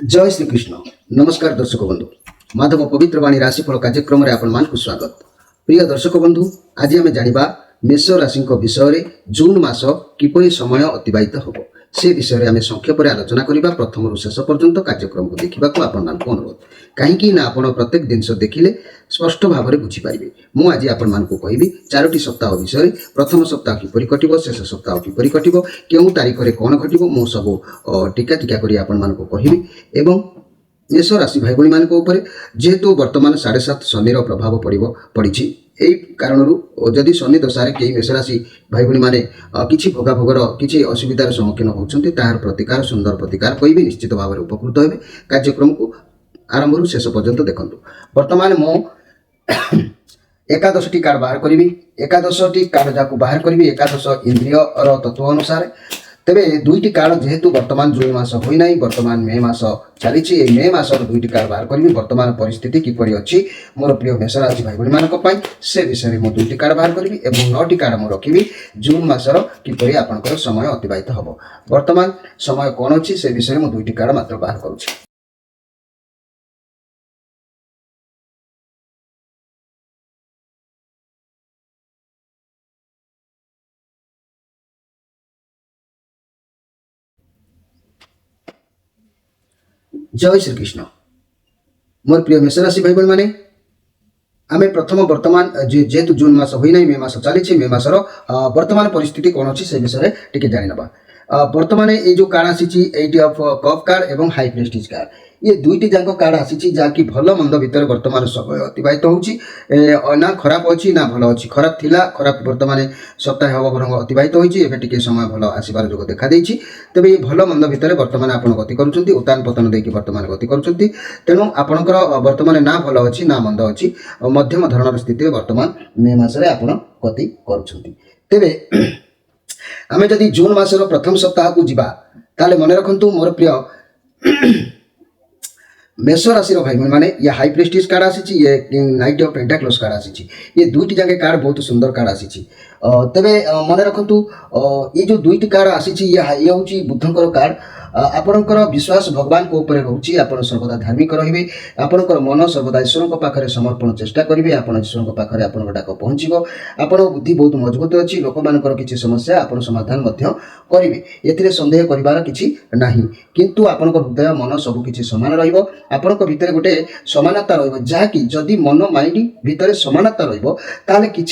जय श्रीकृष्ण नमस्कार दर्शक बंधु माधव पवित्र वाणी राशिफल कार्यक्रम में आपण मानक स्वागत। प्रिय दर्शक बंधु आज आम जाना मेष राशि विषय में जून मास किपरि समय अतिबाहित हम से विषय में आम संक्षेप आलोचना करवा। प्रथम शेष पर्यंत कार्यक्रम को देखा आपण अनुरोध कहीं आप प्रत्येक जिनस देखिले स्पष्ट भाव में बुझीपारे। मुझे आज आपण मानक कहबी चारोटी सप्ताह विषय प्रथम सप्ताह किपरि कटिबो शेष सप्ताह किपरि कटिबो केउं तारीख रे कोन घटिबो मु सब टीका टीका करी आपण मानक कहबी। एवं मेष राशि भाई भाई मानक ऊपर जेहेतु वर्तमान 7.5 शनिर प्रभाव पड़ी यही कारण जदि शनि दशारे कई मेष राशि भाई भाई मैंने किसी भोगाभोगर किसी असुविधार सम्मुखीन होती तार प्रतिकार सुंदर प्रतिकार कहि निश्चित भाव में उपकृत हे। कार्यक्रम को आरंभ शेष पर्यंत देखूँ। वर्तमान मो 11टी कार्ड बाहर करी 11टी कार्ड जहाँ बाहर करी 11 इंद्रिय तत्व अनुसार तेरे दुईटी कार्ड जेहेतु वर्तमान जून मास होना वर्तमान मे मास चली मे मास दुईटी कार्ड बाहर करी वर्तमान परिस्थिति किपरि अच्छी मोर प्रिय मेष राशि भाई भाई मानी से विषय में मुझे दुईटी कार्ड बाहर करी और 9टी कार्ड मुझे रखी जून मासर किपरि आपंकर समय अतिबाहित हम वर्तमान समय कौन अच्छी से विषय में दुईटी कार्ड मात्र बाहर करुँच। जय श्रीकृष्ण मोर प्रिय मेष राशि भाई भाई माने आम प्रथम वर्तमान जेहेतु जून मास होना मे मास चली मे मासर वर्तमान परिस्थिति कौन अच्छी से विषय टी जानी ना। वर्तमान ये जो कार्ड आसी 8 ऑफ कप कार्ड एवं हाई प्रेस्टीज कार्ड ये दुईटी जाक कार्ड आसी जहाँकि भल मंद भितर वर्तमान समय अतिबाहित होना खराब अच्छी ना भल अच्छी खराब थिला खराब वर्तमान सप्ताह हम बरंग अतिबाहित होती समय भल आसबार जोग देखा तेज ये भल मंद भितर वर्तमान आप गति करुँच उतान पतन देकी वर्तमान गति करुँच तेणु आपणकर वर्तमान ना भल अच्छी ना मंद अच्छी मध्यम धरण स्थिति वर्तमान मे मसरे आप गति करुँच। आम जदि जून मासर प्रथम सप्ताह को जीवा ताले मन रखु मोर प्रिय मेष राशि भाई मैंने ये हाई प्रेस्टीज कार्ड आसी ये नाइट ऑफ पेंटाक्लस कार्ड आसी ये दुईटी जाके कार्ड बहुत सुंदर कार्ड आसी तेरे मन रखु ये जो दुईटी कार्ड आसी ये हूँ बुद्धंकर कार्ड आपणकर विश्वास भगवान को ऊपर रोचे आप सर्वदा धार्मिक रे आपणकर मन सर्वदा ईश्वर पाखे समर्पण चेष्टा करेंगे आप ईश्वर पाखे आप डाक पहुँचो आप बुद्धि बहुत मजबूत अच्छी लोक मान किसी समस्या आप समाधान करेंगे ए सन्देह करार कि ना किंतु आपण हृदय मन सबकि सामान रहा भितर गोटे समानता रहाँकि जदि मन माइंड भितर समानता रहा कि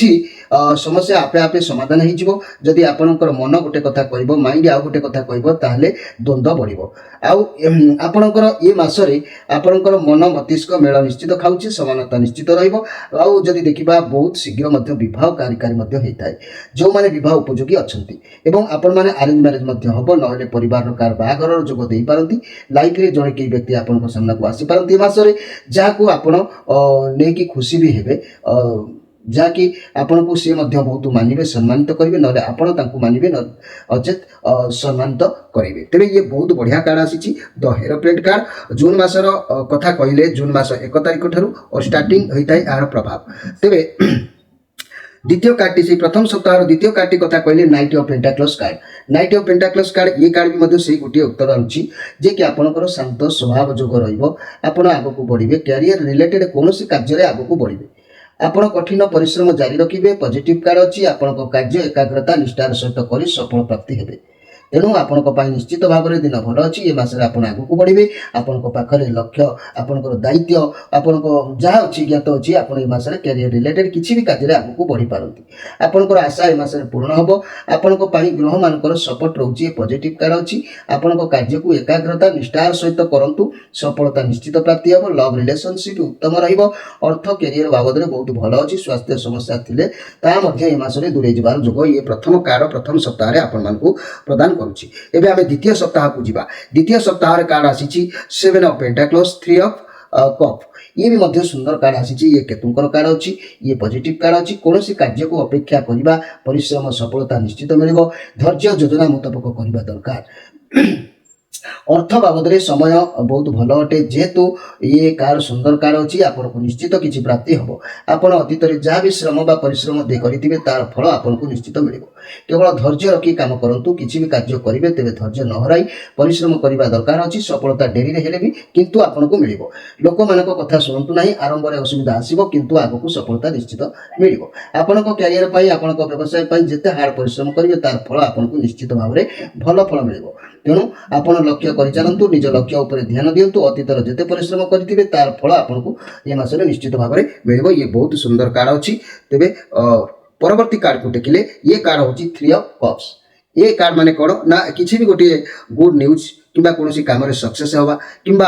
समस्या आपे आपे समाधान होदी आपणकर मन गोटे कथा कह माइंड आउ गोटे कथा कह द्वंद्व बढ़ो आपणकर ये मसरे आपणकर मन मस्तिष्क मेल निश्चित खाऊँ समानता निश्चित रही देखा बहुत शीघ्र विवाह कार्यकारी होता है जो मैंने विवाह उपयोगी अच्छा आपण मैंने अरेंज मैरेज हम ना परिवार कार बाहागर जोग दे पारती लाइफ रे जड़े कई व्यक्ति आपण सामना को आसी पारती मसरे जहाँ आपड़ नहीं खुशी भी हे जहाँकि आपण को सी बहुत मानवे सम्मानित करेंगे ना आपण मानवे अचेत सम्मानित करेंगे। तेरे ये बहुत बढ़िया कार्ड आसी द एरोप्लेन कार्ड जून मासर कथा कहले जून मास 1 तारिख ठारू स्टार्टिंग होता है यार प्रभाव। तेरे द्वितीय कार्ड से प्रथम सप्ताह द्वितीय कार्ड कथा कहले नाइट ऑफ पेंटाक्लस कार्ड ये कार्ड भी से गोटे उत्तर अच्छी जे कि आपणकर शांत स्वभाव जोग रहा आगक बढ़े कैरियर रिलेटेड कौन कार्य आगक बढ़े आपण कठिन परिश्रम जारी रखिए पॉजिटिव कार्ड अच्छी आपण कार्य एकाग्रता निष्ठार सहित कर सफल प्राप्ति हेबे तेणु आपण निश्चित भाव में दिन भल अच्छी ये मसरे आप आगक बढ़े आपण पाखे लक्ष्य आपणकर दायित्व आपण जहाँ अच्छी ज्ञात अच्छी आप मसरे कैरियर रिलेटेड किसी भी कार्य आगक बढ़ी पारती आपणकर आशा ये मसरे पूर्ण हम आपण ग्रह मानकर सपोर्ट रोचे पॉजिटिव कार्ड अच्छी आपण कार्य को एकाग्रता निष्ठार सहित करूँ सफलता निश्चित प्राप्ति हम लव रिलेशनशिप उत्तम अर्थ कैरियर बाबद में बहुत भल अच्छी स्वास्थ्य समस्या थिले ताहा मसरे दूरे जबार जोग ये प्रथम कार्ड प्रथम सप्ताह आपण प्रदान करुच्ची। एबे आमे द्वितीय सप्ताह को जीवा द्वितीय सप्ताह कार्ड आसी 7 ऑफ पेंटाक्लस 3 ऑफ कप ये भी मध्य सुंदर कार्ड आसी ये केतुंकर कार्ड अच्छी ये पॉजिटिव कार्ड अच्छी कौन कार्य को अपेक्षा करने परिश्रम सफलता निश्चित मिल धैर्य योजना मुताबक करने दरकार अर्थ बाबद में समय बहुत भल अटे जेहेतु ये कार सुंदर कार अच्छी आपको निश्चित किसी प्राप्ति हम आप अतीत जहाँ भी श्रम बा परिश्रम दे करेंगे तार फल आपको निश्चित मिल केवल धैर्य रखी काम करंतु किछि भी कार्य करिवे तेबे धैर्य न हराई परिश्रम करबा दरकार अछि सफलता डेरी रे हेले भी किंतु आपनको मिलिबो लोक मानको कथा सुनंतु नाही आरंभ रे असुविधा आसीबो किंतु आगको सफलता निश्चित मिलिबो आपनको करियर पई आपनको व्यवसाय पई जेते हार्ड परिश्रम करिवे तार फल आपनको निश्चित भाबरे भल फल मिलिबो तेणु आपण लक्ष्य कर चलतु निज लक्ष्य उपर ध्यान दिंतु अतीतर जिते परिश्रम करेंगे तार फल आपको ये मासरे निश्चित भाव में मिल ये बहुत सुंदर कार्ड अच्छी तेरे परवर्ती कार्ड को देखिले ये कार्ड हूँ 3 ऑफ कप्स ये कार्ड माने कौन ना किसी भी गोटे गुड न्यूज किंबा कौन काम सक्सेस हवा किंबा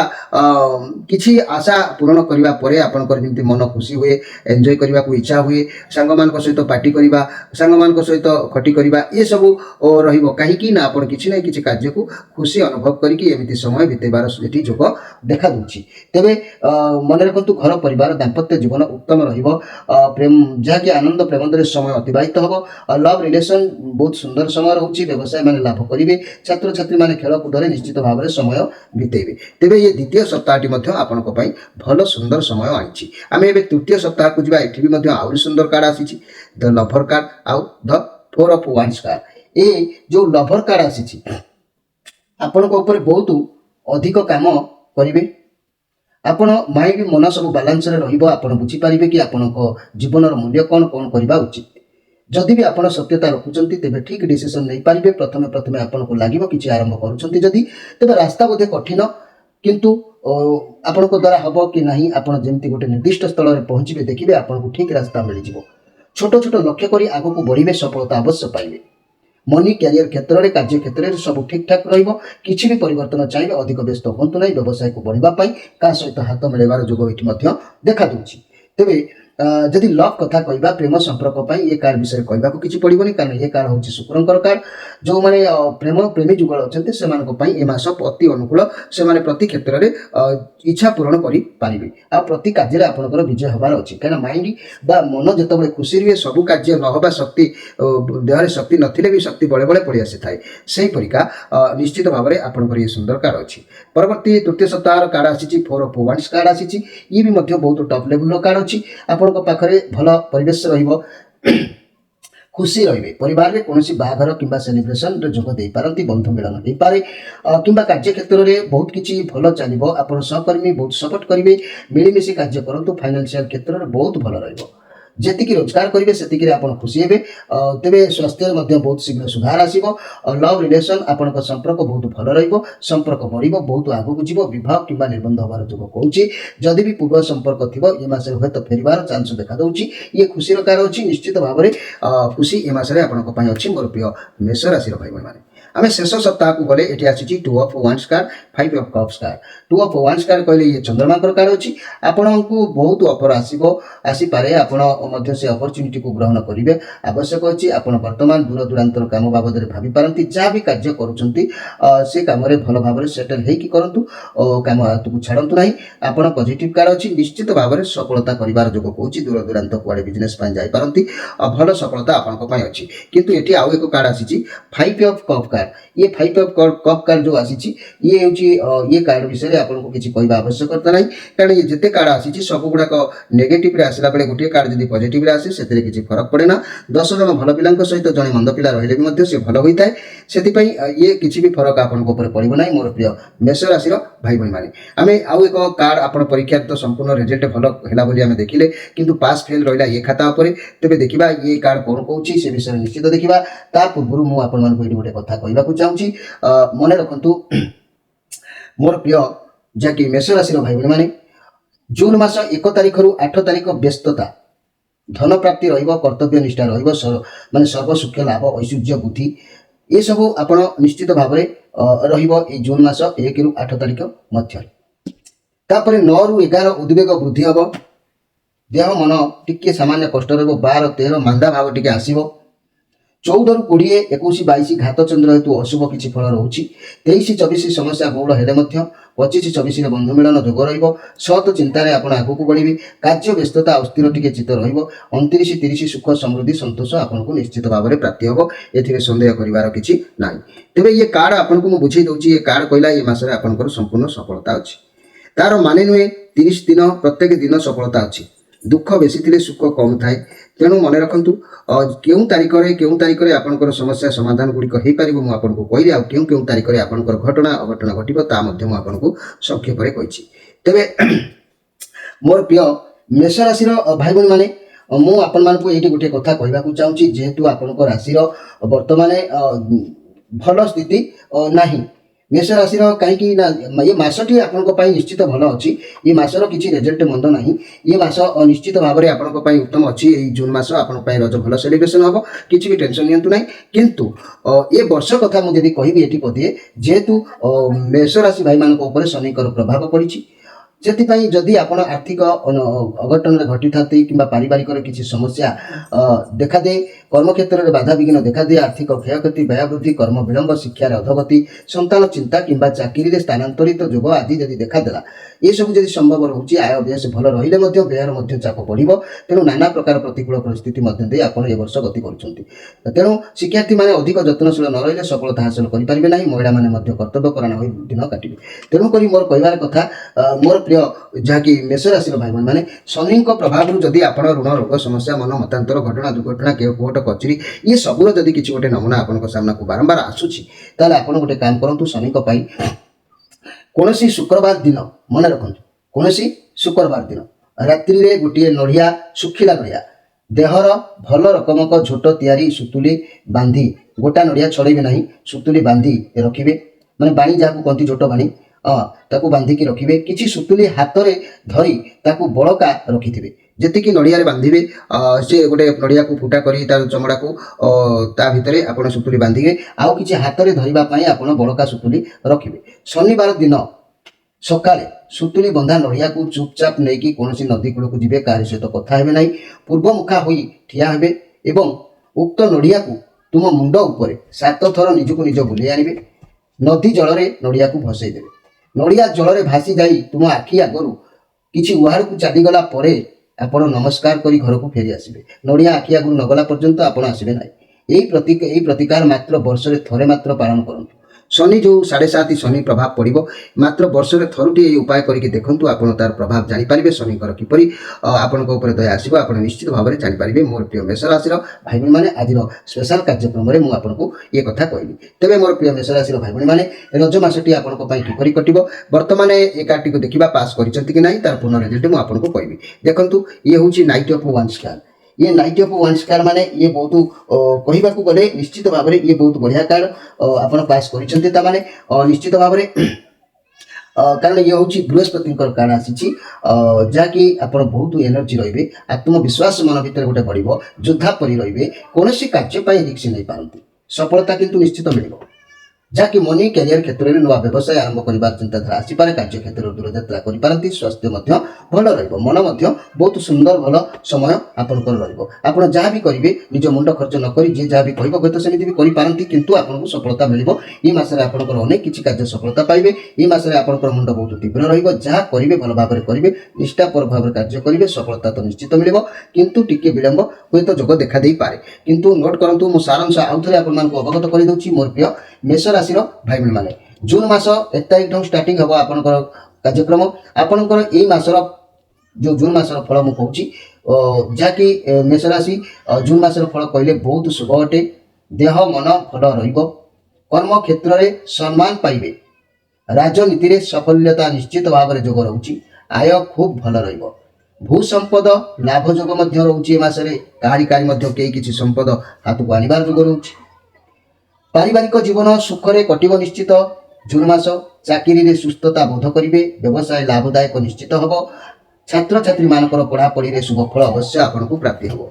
किसी आशा पूरण करने पर आपंकर जमी मन खुशी हुए एंजॉय करने को इच्छा हुए सांग मान सहित पार्टी करवा सांग मान सहित खटी करवा ये सब कहीं ना आप किसी ना किसी कार्य को खुशी अनुभव करके समय बितेबार ये जोग देखा दूची तेरे मन रखु घर परिवार दाम्पत्य जीवन उत्तम प्रेम जहाँकि आनंद प्रेम समय अतिबाहित हम लव रिलेशन बहुत सुंदर समय रोचे व्यवसाय मान लाभ करेंगे छात्र छात्री मैंने खेलकूद निश्चित भाव में समय बितेबे तेरे ये द्वितीय सप्ताहटी आपण भल सुंदर समय आनी आम ए तृतीय सप्ताह को जावा एठी भी आहरी सुंदर कार्ड आसी द लभर कार्ड आउ द 4 ऑफ वांड्स कार्ड ए जो लभर कार्ड आसी आपण बहुत अधिक काम करेंगे आपण माइंड मन सब बालांस रे बुझीपारे कि आपण जीवन मूल्य कौन कौन करवा उचित जदि भी आप सत्यता रखुंट तेज ठीक डिसीजन नहीं पारे प्रथमे प्रथमे आपको लगे कि आरंभ करुँच जदि तेज रास्ता बोधे कठिन किंतु आपण द्वारा हम कि नहीं आपड़ जमी गोटे निर्दिष्ट स्थल में पहुँचे देखिए आपको ठीक रास्ता मिल जाव छोट छोट लक्ष्य कर आग को बढ़े सफलता अवश्य पाइबे मनी कैरियर क्षेत्र में कार्य क्षेत्र में सब ठीक ठाक रही भी परिवर्तन चाहिए अधिक व्यस्त हूँ ना व्यवसाय को बढ़ापी क्या सहित हाथ मिलवार जोग ये देखा दूची तेरे जदि लव कथा कहवा प्रेम संपर्क ये कार्ड विषय कहवा किसी पड़ोनी कारण ये कार्ड हूँ शुक्रंकर कार्ड जो मैंने प्रेम प्रेमी जुगल अच्छा से मास अति अनुकूल से प्रति क्षेत्र में इच्छा पूरण करेंगे आ प्रति कार्य आपंकर विजय हबार अच्छी कहीं माइंड बा मन जिते खुशी रहे सब कार्य नहबा शक्ति देह शक्ति नथिले भी शक्ति बड़े बड़े पड़ी आसी थाए से परिका निश्चित भाव में आपंकर ये सुंदर कार्ड अच्छी परवर्ती तृतीय सप्ताह कार्ड आसी 4 ऑफ वांड्स कार्ड आसी ये भी बहुत टॉप लेवल कार्ड अच्छी आपंक पाखरे भल परिवेश रहिबो खुशी रहिबे परिवार रे कोनोसी बाघर किंबा सेलिब्रेशन रे जोग देई पारंती बंधु मिलन देई पारे किंबा कार्य क्षेत्र रे बहुत किछि भल चलिबो आपण सहकर्मी बहुत सपोर्ट करिवे मिलिमिशि कार्य करंतु फाइनेंशियल क्षेत्र रे बहुत भल रहिबो जेतिकी रोजगार करेंगे से आप खुशी हे तेरे स्वास्थ्य बहुत शीघ्र सुधार आसो लव रिलेशन आपण संपर्क बहुत भल रंपर्क बढ़ बहुत आगक जीव बह कि निबंध हबार जो कहूँ जदि भी पूर्व संपर्क थी ये मस हूँ तो फेरबार चांस देखा दूसरी ये खुशी कार अच्छी निश्चित भाव में खुशी ये मसरे आपंप अच्छी मोर प्रिय मेष राशि भाई भाई मैंने आम शेष सप्ताह को गले ये आसी 2 of wands card 5 of cups card 2 of wands card कहले ये चंद्रमा कार्ड अच्छी आपण को बहुत ऑफर आसीपारे आपण से अपॉर्चुनिटी को ग्रहण करेंगे आवश्यक अच्छी आप बर्तमान दूर दूरांतर काम बाबद भावी पारती जहाँ भी कार्य करुँच से कम भल भाव में सेटल होगी करूँ कम हाथ को छाड़ू ना आप पॉजिटिव कार्ड अच्छी निश्चित भाव में सफलता कर जो कहूँ दूर दूरांत कुआड़े बिजनेस जापारती भल सफलता आपंपाई अच्छी किंतु ये आउ एक कार्ड आसी 5 ऑफ कप कार्ड ये 5 ऑफ कप कार्ड जो आसी ये हूँ ये कार्ड विषय आपको किसी कहवा आवश्यकता ना कारण ये जिते कार्ड आसी सब गुड़ाक नेगेटिव आसला बेले गोटे कार्ड जब पॉजिटिव आसे से किसी फरक पड़े ना 10 जन भल पिला सहित जड़े मंद पिला रही से भल होता है से ये किसी भी फरक आपको पड़ो ना मोर प्रिय मेष राशि भाई भाई मैंने आम आउ एक कार्ड आप परीक्षा तो संपूर्ण रिजल्ट भल है देखिले किंतु पास फेल रहा ये खाता उपर तेज देखा ये कार्ड कौन कहूँ से विषय निश्चित देखा ता पूर्व मुझे गोटे कथा कहवाक चाहूँगी मन रखु मोर प्रिय जहाँकि मेष राशि भाई भाई मैंने जून मास 1 तारिख रु 8 तारिख व्यस्तता धन प्राप्ति कर्तव्य निष्ठा माने सर्वसुख लाभ ऐश्वर्य बुद्धि ये सब आप निश्चित भाव में जून मास 1 रु 8 तारिख मध्य 9 रु 11 उद्वेग वृद्धि हम देह मन टिके सामान्य कष्ट रहा 12 13 मांदा भाव टिके आसो 14 रु 20 21 22 घात चंद्र हेतु अशुभ किसी फल रोचे 23 24 समस्या बहुल हेले 25 24 बंधु मिलन जोग रत चिंतार आप आगक बढ़े कार्य व्यस्तता अस्थिर टिके चित्त र29 30 सुख समृद्धि संतोष आपको निश्चित भाव में प्राप्ति हम ए सन्देह कर कि ना तेरे ये कार्ड आपको मुझे बुझे दूसरी ये कार्ड कहला ये मसरे आपंकर संपूर्ण सफलता अच्छी तार माने नुहे 30 दिन प्रत्येक दिन सफलता अच्छी दुख बेसी थिले सुख कम थाए ତେଣୁ ମନେ ରଖନ୍ତୁ କେଉଁ ତାରିଖରେ ଆପଣଙ୍କର ସମସ୍ୟା ସମାଧାନ ଗୁଡ଼ିକ ହେଇପାରିବ ମୁଁ ଆପଣଙ୍କୁ କହିଲି, ଆଉ କେଉଁ ତାରିଖରେ ଆପଣଙ୍କର ଘଟଣା ଅଘଟଣା ଘଟିବ ତା ମଧ୍ୟ ମୁଁ ଆପଣଙ୍କୁ ସଂକ୍ଷେପରେ କହିଛି। ତେବେ ମୋର ପ୍ରିୟ ମେଷ ରାଶିର ଭାଇ ଭଉଣୀମାନେ, ମୁଁ ଆପଣମାନଙ୍କୁ ଏଇଠି ଗୋଟିଏ କଥା କହିବାକୁ ଚାହୁଁଛି। ଯେହେତୁ ଆପଣଙ୍କ ରାଶିର ବର୍ତ୍ତମାନ ଭଲ ସ୍ଥିତି ନାହିଁ, ମେଷ ରାଶିର କାହିଁକି ନା ଏ ମାସଟି ଆପଣଙ୍କ ପାଇଁ ନିଶ୍ଚିତ ଭଲ ଅଛି। ଏ ମାସର କିଛି ରେଜଲ୍ଟ ମନ୍ଦ ନାହିଁ। ଏ ମାସ ନିଶ୍ଚିତ ଭାବରେ ଆପଣଙ୍କ ପାଇଁ ଉତ୍ତମ ଅଛି। ଏଇ ଜୁନ୍ ମାସ ଆପଣଙ୍କ ପାଇଁ ରଜ ଭଲ ସେଲିବ୍ରେସନ୍ ହେବ, କିଛି ବି ଟେନସନ୍ ନିଅନ୍ତୁ ନାହିଁ। କିନ୍ତୁ ଏ ବର୍ଷ କଥା ମୁଁ ଯଦି କହିବି ଏଠି ପଦିଏ, ଯେହେତୁ ମେଷ ରାଶି ଭାଇମାନଙ୍କ ଉପରେ ଶନିଙ୍କର ପ୍ରଭାବ ପଡ଼ିଛି, ସେଥିପାଇଁ ଯଦି ଆପଣ ଆର୍ଥିକ ଅଘଟନରେ ଘଟିଥାନ୍ତି କିମ୍ବା ପାରିବାରିକରେ କିଛି ସମସ୍ୟା ଦେଖାଦିଏ, କର୍ମକ୍ଷେତ୍ରରେ ବାଧାବିଘ୍ନ ଦେଖାଦିଏ, ଆର୍ଥିକ କ୍ଷୟକ୍ଷତି, ବ୍ୟୟ ବୃଦ୍ଧି, କର୍ମ ବିଳମ୍ବ, ଶିକ୍ଷାରେ ଅଧୋଗତି, ସନ୍ତାନ ଚିନ୍ତା କିମ୍ବା ଚାକିରିରେ ସ୍ଥାନାନ୍ତରିତ ଯୋଗ ଆଦି ଯଦି ଦେଖାଦେଲା, ଏସବୁ ଯଦି ସମ୍ଭବ ରହୁଛି, ଆୟ ବେଶ ଭଲ ରହିଲେ ମଧ୍ୟ ବ୍ୟୟର ମଧ୍ୟ ଚାପ ବଢ଼ିବ। ତେଣୁ ନାନା ପ୍ରକାର ପ୍ରତିକୂଳ ପରିସ୍ଥିତି ମଧ୍ୟ ଦେଇ ଆପଣ ଏ ବର୍ଷ ଗତି କରୁଛନ୍ତି। ତେଣୁ ଶିକ୍ଷାର୍ଥୀମାନେ ଅଧିକ ଯତ୍ନଶୀଳ ନ ରହିଲେ ସଫଳତା ହାସଲ କରିପାରିବେ ନାହିଁ। ମହିଳାମାନେ ମଧ୍ୟ କର୍ତ୍ତବ୍ୟପରାୟଣ ହୋଇ ଦିନ କାଟିବେ। ତେଣୁକରି ମୋର କହିବାର କଥା, ମୋର ପ୍ରିୟ ଯାହାକି ମେଷ ରାଶିର ଭାଇ ଭଉଣୀମାନେ, ଶନିଙ୍କ ପ୍ରଭାବରୁ ଯଦି ଆପଣ ଋଣ, ରୋଗ, ସମସ୍ୟା, ମନ ମତାନ୍ତର, ଘଟଣା ଦୁର୍ଘଟଣା, କୋର୍ଟ କଚେରୀ, ଏ ସବୁର ଯଦି କିଛି ଗୋଟେ ନମୁନା ଆପଣଙ୍କ ସାମ୍ନାକୁ ବାରମ୍ବାର ଆସୁଛି, ତାହେଲେ ଆପଣ ଗୋଟେ କାମ କରନ୍ତୁ। ଶନିଙ୍କ ପାଇଁ କୌଣସି ଶୁକ୍ରବାର ଦିନ, ମନେ ରଖନ୍ତୁ, କୌଣସି ଶୁକ୍ରବାର ଦିନ ରାତ୍ରିରେ ଗୋଟିଏ ନଡ଼ିଆ, ଶୁଖିଲା ନଡ଼ିଆ, ଦେହର ଭଲ ରକମକ ଝୋଟ ତିଆରି ସୁତୁଲି ବାନ୍ଧି, ଗୋଟା ନଡ଼ିଆ ଛଡ଼େଇବେ ନାହିଁ, ସୁତୁଲି ବାନ୍ଧି ରଖିବେ, ମାନେ ବାଣୀ ଯାହାକୁ କହନ୍ତି ଝୋଟ ବାଣୀ, ତାକୁ ବାନ୍ଧିକି ରଖିବେ। କିଛି ସୁତୁଲି ହାତରେ ଧରି ତାକୁ ବଳକା ରଖିଥିବେ। ଯେତିକି ନଡ଼ିଆରେ ବାନ୍ଧିବେ, ସେ ଗୋଟେ ନଡ଼ିଆକୁ ଫୁଟା କରି ତାର ଚମଡ଼ାକୁ ତା ଭିତରେ ଆପଣ ସୁତୁଲି ବାନ୍ଧିବେ। ଆଉ କିଛି ହାତରେ ଧରିବା ପାଇଁ ଆପଣ ବଳକା ସୁତୁଲି ରଖିବେ। ଶନିବାର ଦିନ ସକାଳେ ସୁତୁଲି ବନ୍ଧା ନଡ଼ିଆକୁ ଚୁପଚାପ ନେଇକି କୌଣସି ନଦୀ କୂଳକୁ ଯିବେ, କାହାରି ସହିତ କଥା ହେବେ ନାହିଁ, ପୂର୍ବମୁଖା ହୋଇ ଠିଆ ହେବେ ଏବଂ ଉକ୍ତ ନଡ଼ିଆକୁ ତୁମ ମୁଣ୍ଡ ଉପରେ 7 ଥର ନିଜକୁ ନିଜ ବୁଲେଇ ଆଣିବେ। ନଦୀ ଜଳରେ ନଡ଼ିଆକୁ ଭସେଇ ଦେବେ। ନଡ଼ିଆ ଜଳରେ ଭାସି ଯାଇ ତୁମ ଆଖି ଆଗରୁ କିଛି ଉହାରକୁ ଚାଲିଗଲା ପରେ ଆପଣ ନମସ୍କାର କରି ଘରକୁ ଫେରି ଆସିବେ। ନଡ଼ିଆ ଆଖି ଆଗରୁ ନଗଲା ପର୍ଯ୍ୟନ୍ତ ଆପଣ ଆସିବେ ନାହିଁ। ଏହି ପ୍ରତିକାର ମାତ୍ର ବର୍ଷରେ ଥରେ ମାତ୍ର ପାଳନ କରନ୍ତୁ। ଶନି ଯେଉଁ 7.5 ଶନି ପ୍ରଭାବ ପଡ଼ିବ, ମାତ୍ର ବର୍ଷରେ ଥରୁଟି ଏହି ଉପାୟ କରିକି ଦେଖନ୍ତୁ, ଆପଣ ତାର ପ୍ରଭାବ ଜାଣିପାରିବେ। ଶନିଙ୍କର କିପରି ଆପଣଙ୍କ ଉପରେ ଦୟା ଆସିବ ଆପଣ ନିଶ୍ଚିତ ଭାବରେ ଜାଣିପାରିବେ। ମୋର ପ୍ରିୟ ମେଷ ରାଶିର ଭାଇ ଭଉଣୀମାନେ, ଆଜିର ସ୍ପେଶାଲ କାର୍ଯ୍ୟକ୍ରମରେ ମୁଁ ଆପଣଙ୍କୁ ଏ କଥା କହିଲି। ତେବେ ମୋର ପ୍ରିୟ ମେଷ ରାଶିର ଭାଇ ଭଉଣୀମାନେ, ରଜ ମାସଟି ଆପଣଙ୍କ ପାଇଁ କିପରି କଟିବ, ବର୍ତ୍ତମାନ ଏ କାର୍ଡଟିକୁ ଦେଖିବା, ପାସ୍ କରିଛନ୍ତି କି ନାହିଁ ତାର ପୂର୍ଣ୍ଣ ରେଜଲ୍ଟ ମୁଁ ଆପଣଙ୍କୁ କହିବି। ଦେଖନ୍ତୁ, ଇଏ ହେଉଛି ନାଇଟ୍ ଅଫ୍ ୱାନ୍ ଷ୍ଟାର। ये नाइट ऑफ वन स्टार माने ये बहुत कहवा गले निश्चित भाव में ये बहुत बढ़िया कार्ड आपन पास करिसेंते ता माने निश्चित भाव में कारण ये हूँ बृहस्पति कार्ड आसी जहाँकि आप बहुत एनर्जी रे, आत्मविश्वास मन भर गोटे बढ़, योद्धा परी रे, कौन कार्य रिक्स नहीं पारती, सफलता किंतु निश्चित मिल, जहाँकि मनी कैरियर क्षेत्र में नुआ व्यवसाय आरंभ कर चिंताधारा आसपे, कार्य क्षेत्र में दूरयात्रा करपारती, स्वास्थ्य भल मन बहुत सुंदर भल समय आपंकर आप जहाँ भी करेंगे निज मुंड खर्च नक जी जहाँ भी कह हूँ सेमती भी करपारती, किंतु आपको सफलता मिल, ये मसरे आपंकर अनेक किसी कार्य सफलता पाइबे। ये मसरे आपंकर मुंड बहुत तीव्र रहा करेंगे भल भाव में करेंगे, निष्ठापर भाव में कार्य करेंगे, सफलता तो निश्चित मिल, किंतु टिके विलंब हुए तो जोग देखा दे पारे। किंतु नोट करूँ मो सारांश आउ थे आपको अवगत कर दूसरी। मोर प्रिय मेष राशि भाई भाई मैंने जून मास 1 तारिख स्टार्टिंग हम आपंकर कार्यक्रम, आपंकर यही मासर जो जून मासर फल मुझे कहूँ जहाँकि मेष राशि जून मासर फल कहले बहुत शुभ अटे। देह मन भल कर्म क्षेत्र में सम्मान पाइबे, राजनीति में सफलता निश्चित भाव में जोग रोचे, आय खूब भल भू संपद लाभ जोग रोचे। मासरे कहारी कई किसी संपद हाथ को आनिबार जोग रोचे। पारिवारिक जीवन सुखरे कटिब निश्चित। जून मास चाकरी रे सुस्थता बोध करेंगे, व्यवसाय लाभदायक निश्चित हम। छात्र छात्री मानकर पढ़ापढ़ी रे शुभ फल अवश्य आपको प्राप्ति हम।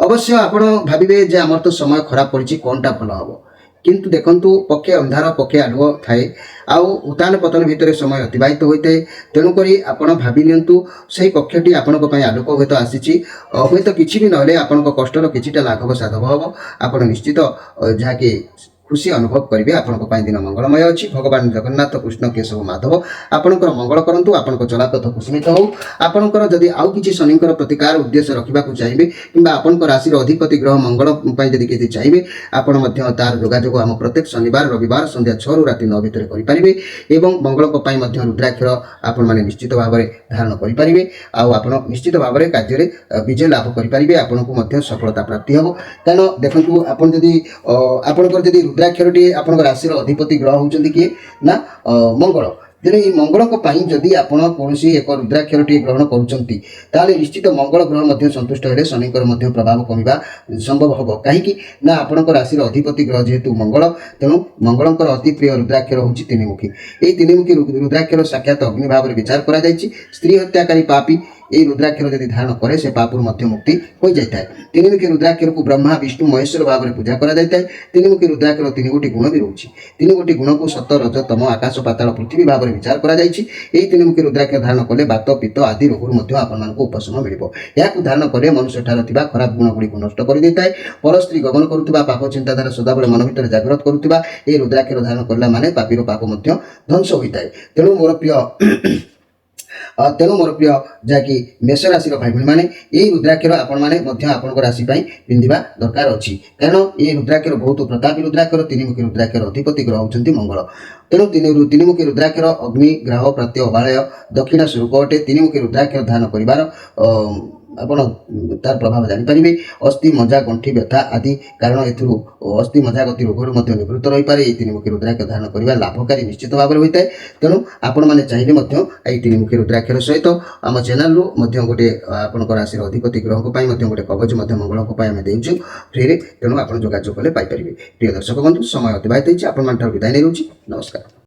अवश्य आपण भाविबे जे आमर तो समय खराब पड़ी कौनटा भल हम, किंतु देखंतु पक्षे अंधार पक्षे आलुओ थाए, आउ उतान पतन भितर समय अतिबाहित होता है। तेणुक आपण भावी नियंतु सही पक्षटी आपंक आलोक हूँ आसी हूँ किसी भी ना आपण कष्टर किसी लाघव साधव हम। आप निश्चित जहाँकि खुशी अनुभव करेंगे। आपण दिन मंगलमय अच्छी। भगवान जगन्नाथ कृष्ण केशव माधव आपणकर मंगल करूँ। आपण चलापथ कुसुमित हो। आपणकर जदि आउ कि शनिकर प्रतिकार उद्देश्य रखा चाहिए कि आपण राशि अधिपति ग्रह मंगल जदि किसी चाहिए आपण तार जोगाजोग आम प्रत्येक शनिवार रविवार संध्या 6 रु राति 9 भितर करेंगे। एवं मंगल रुद्राक्षर आपण मैंने निश्चित भाव में धारण करेंगे। आप निश्चित भाव में कार्य विजय लाभ करेंगे। आपन को सफलता प्राप्ति हम कारण देखो आपंकर जदि रुद्राक्षर टी आप राशि अधिपति ग्रह होती किए ना मंगल तेणु ये मंगल जदि आप कौन एक रुद्राक्षर टी ग्रहण करें निश्चित मंगल ग्रह संतुष्ट हेले शनिकर प्रभाव कमिबा संभव हम कहीं ना आपण राशि अधिपति ग्रह जेहेतु मंगल तेणु मंगलकर अति प्रिय रुद्राक्षर हूँ तीनिमुखी। ये तीनिमुखी रुद्राक्षर साक्षात अग्नि भाव में विचार करा जायछि। स्त्री हत्याकारी पापी ये रुद्राक्षर यदि धारण करे से पापुर मुक्ति हो जाए। तीनिमुखी रुद्राक्षर को ब्रह्मा विष्णु महेश्वर भाव में पूजा करा जाए। तीनिमुखी रुद्राक्षर 3 गोटी गुण भी रोचे। 3 गोटी गुण को सत रज तम आकाश पाताल पृथ्वी भाव में विचार करा जायछि। एही तीनिमुखी रुद्राक्षर धारण कले बात पित्त आदि रोग मध्य आपको उपशम मिलिबो। याकु धारण कले मनुष्य ठार थिबा खराब गुण गुडी को नष्ट कर देताए। पर स्त्री गमन करुवा पाप चिंताधारा सदाबले मन भीतर जागृत करुवा ए रुद्राक्षर धारण करला माने पापीर पाप मध्य ध्वंस होइताए। तेणु मोर प्रिय जहाँकि मेष राशि भाई भाई मैंने यही रुद्राक्षर आपण मैंने आपण राशि पिंधा दरकार अच्छी कारण ये रुद्राक्षर बहुत प्रतापी रुद्राक्षर। तीनिमुखी रुद्राक्षर अधिपति ग्रह होती मंगल। तेणु तीनिमुखी रुद्राक्षर अग्नि ग्राह प्रत्यय अबालय दक्षिणा स्वरूप अटे। तीनिमुखी रुद्राक्षर धारण कर आपण तार प्रभाव जानीपारे। अस्थि मजा गंठी व्यथा आदि कारण अस्थि मजा गति रोग निवृत्त रही पारे। तीनिमुखी रुद्राक्ष धारण करने लाभकारी निश्चित भाव में होता है। तेणु आपण मैंने चाहिए तीनिमुखी रुद्राक्षर सहित आम चैनल गोटे आपण राशि अधिपति ग्रह गोटे कवच मंगल आम देचु फ्री। तेणु आप जोगाजोग कले पाइपर। प्रिय दर्शक बंधु समय अतिबाहित होती विदाय नहीं रोची। नमस्कार।